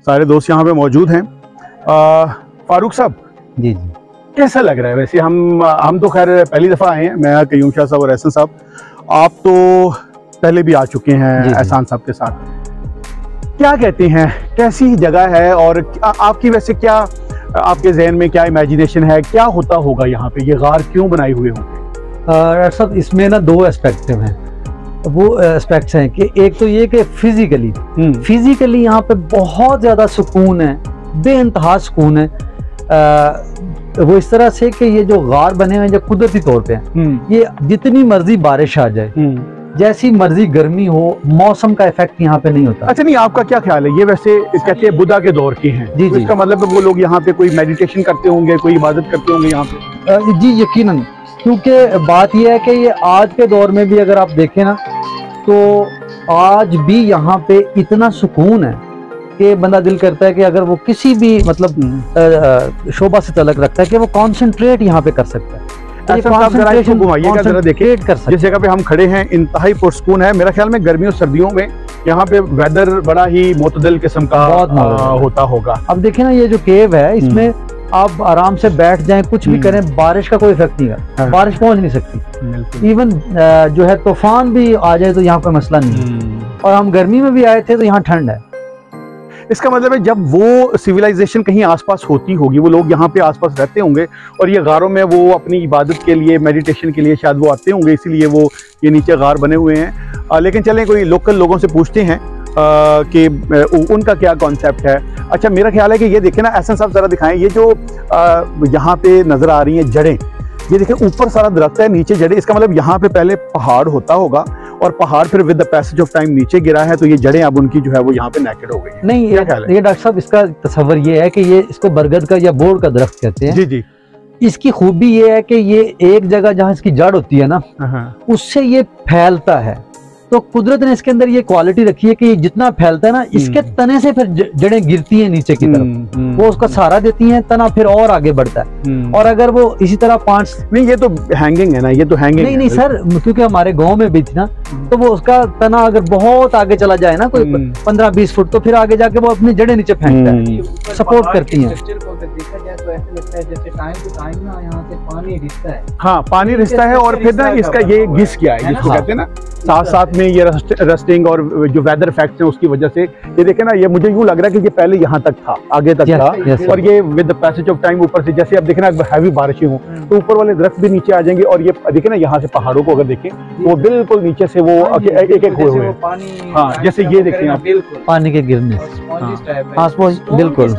सारे दोस्त यहाँ पे मौजूद हैं। फारूक साहब जी जी, कैसा लग रहा है? वैसे हम तो खैर पहली दफ़ा आए हैं, मैं कयूम शाह साहब और एहसान साहब, आप तो पहले भी आ चुके हैं एहसान साहब के साथ। क्या कहते हैं, कैसी जगह है और आपकी वैसे क्या आपके जहन में क्या इमेजिनेशन है, क्या होता होगा यहाँ पे, ये गार क्यों बनाए हुए होंगे? डॉक्टर साहब इसमें ना दो एस्पेक्ट हैं। वो एस्पेक्ट्स हैं कि एक तो ये कि फिजिकली यहाँ पे बहुत ज़्यादा सुकून है, बेइंतहा सुकून है। वो इस तरह से कि ये जो गार बने हुए हैं जो कुदरती तौर पे हैं, ये जितनी मर्जी बारिश आ जाए, जैसी मर्जी गर्मी हो, मौसम का इफेक्ट यहाँ पे नहीं होता। अच्छा, नहीं, आपका क्या ख्याल है? ये वैसे कहते हैं बुद्धा के दौर के हैं जी तो जी, इसका मतलब वो लोग यहाँ पे कोई मेडिटेशन करते होंगे, कोई इबादत करते होंगे यहाँ पे? जी यकीनन, क्योंकि बात यह है कि ये आज के दौर में भी अगर आप देखें ना, तो आज भी यहाँ पे इतना सुकून है कि बंदा दिल करता है कि अगर वो किसी भी मतलब शोबा से तलक रखता है कि वो कॉन्सेंट्रेट यहाँ पे कर सकता है। जरा देखिए, जिस जगह पे हम खड़े हैं इंतहाई पुरसुकून है। मेरा ख्याल में गर्मियों सर्दियों में यहाँ पे वेदर बड़ा ही मोतदल किस्म का होता होगा। अब देखें ना, ये जो केव है इसमें आप आराम से बैठ जाएं, कुछ भी करें, बारिश का कोई इफेक्ट नहीं है, बारिश पहुंच नहीं सकती। इवन जो है तूफान भी आ जाए तो यहाँ कोई मसला नहीं है। और हम गर्मी में भी आए थे तो यहाँ ठंड है। इसका मतलब है जब वो सिविलाइजेशन कहीं आसपास होती होगी, वो लोग यहाँ पे आसपास रहते होंगे और ये गारों में वो अपनी इबादत के लिए, मेडिटेशन के लिए शायद वो आते होंगे, इसीलिए वो ये नीचे गार बने हुए हैं। लेकिन चलें कोई लोकल लोगों से पूछते हैं कि उनका क्या कॉन्सेप्ट है। अच्छा, मेरा ख्याल है कि ये देखें ना, एहसान साहब जरा दिखाएं, ये जो यहाँ पे नजर आ रही हैं जड़ें, ये देखें ऊपर सारा दरख्त है, नीचे जड़ें। इसका मतलब यहाँ पे पहले पहाड़ होता होगा और पहाड़ फिर with the passage of time नीचे गिरा है, तो ये जड़ें अब उनकी जो है वो यहाँ पे नेकेड हो गई है। नहीं, ये डॉक्टर साहब इसका तस्वर ये है कि ये इसको बरगद का या बोर्ड का दरख्त कहते हैं। जी जी। इसकी खूबी ये है कि ये एक जगह जहाँ इसकी जड़ होती है ना, उससे ये फैलता है। तो कुदरत ने इसके अंदर ये क्वालिटी रखी है कि ये जितना फैलता है ना, इसके तने से फिर जड़ें गिरती हैं नीचे की तरफ, वो उसका सहारा देती हैं, तना फिर और आगे बढ़ता है। और अगर वो इसी तरह 5 नहीं, ये तो हैंगिंग है ना, ये तो हैंगिंग नहीं सर, क्योंकि हमारे गांव में भी थी ना, तो वो उसका तना अगर बहुत आगे चला जाए ना, कोई 15-20 फुट, तो फिर आगे जाके वो अपनी जड़ें नीचे फेंकता है, सपोर्ट करती हैं। हाँ, पानी रिश्ता है और फिर ना इसका ये घिस गया है, जिसको कहते हैं ना, साथ साथ में ये रस्टिंग और जो वेदर इफेक्ट्स हैं उसकी वजह से ये देखे ना, ये मुझे यूं लग रहा है कि ये पहले यहाँ तक था, आगे तक था, और ये with the passage of time ऊपर से, जैसे अब देखे ना हैवी बारिशें हो तो ऊपर वाले दरख्त भी नीचे आ जाएंगे, और ये देखे ना यहाँ से पहाड़ों को अगर देखें वो बिल्कुल नीचे से वो एक एक हुए हुए हैं। हाँ, जैसे ये देखें आप, पानी के गिरने, बिल्कुल।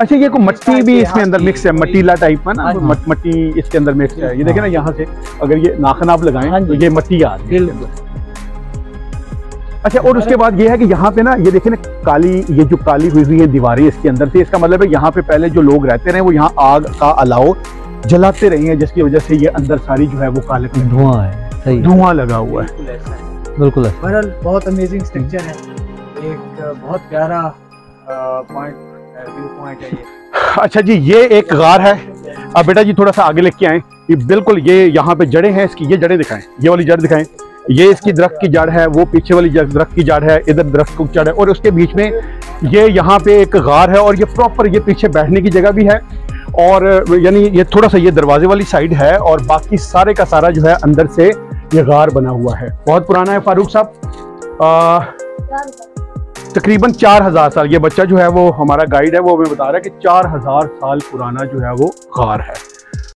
अच्छा, ये को मट्टी भी इसमें अंदर मिक्स है, मटीला टाइप में ना, मट्टी इसके अंदर मिक्स है। ये देखे ना, यहाँ से अगर ये नाखन आप लगाएं तो ये मट्टी आ रही है। अच्छा, और उसके बाद ये है कि यहाँ पे ना, ये देखे ना काली, ये जो काली हुई है दीवारें इसके अंदर से, इसका मतलब है यहाँ पे पहले जो लोग रहते रहे वो यहाँ आग का अलाव जलाते रहे हैं, जिसकी वजह से ये अंदर सारी जो है वो काले धुआं है, सही धुआं लगा हुआ है। बिल्कुल, बहुत अमेजिंग स्ट्रक्चर है, एक बहुत प्यारा व्यू पॉइंट है ये। अच्छा जी, ये एक गार है। अब बेटा जी थोड़ा सा आगे लेके आए, ये बिल्कुल ये यहाँ पे जड़ें हैं इसकी, ये जड़ें दिखाएं, ये वाली जड़ दिखाएं, ये इसकी दरख्त की जड़ है, वो पीछे वाली दरख्त की जड़ है, इधर दरख्त की जड़ है, और उसके बीच में ये यहाँ पे एक गार है, और ये प्रॉपर ये पीछे बैठने की जगह भी है, और यानी ये थोड़ा सा ये दरवाजे वाली साइड है, और बाकी सारे का सारा जो है अंदर से ये गार बना हुआ है। बहुत पुराना है फारूक साहब, तकरीबन 4000 साल। ये बच्चा जो है वो हमारा गाइड है, वो हमें बता रहा है कि 4000 साल पुराना जो है वो गार है।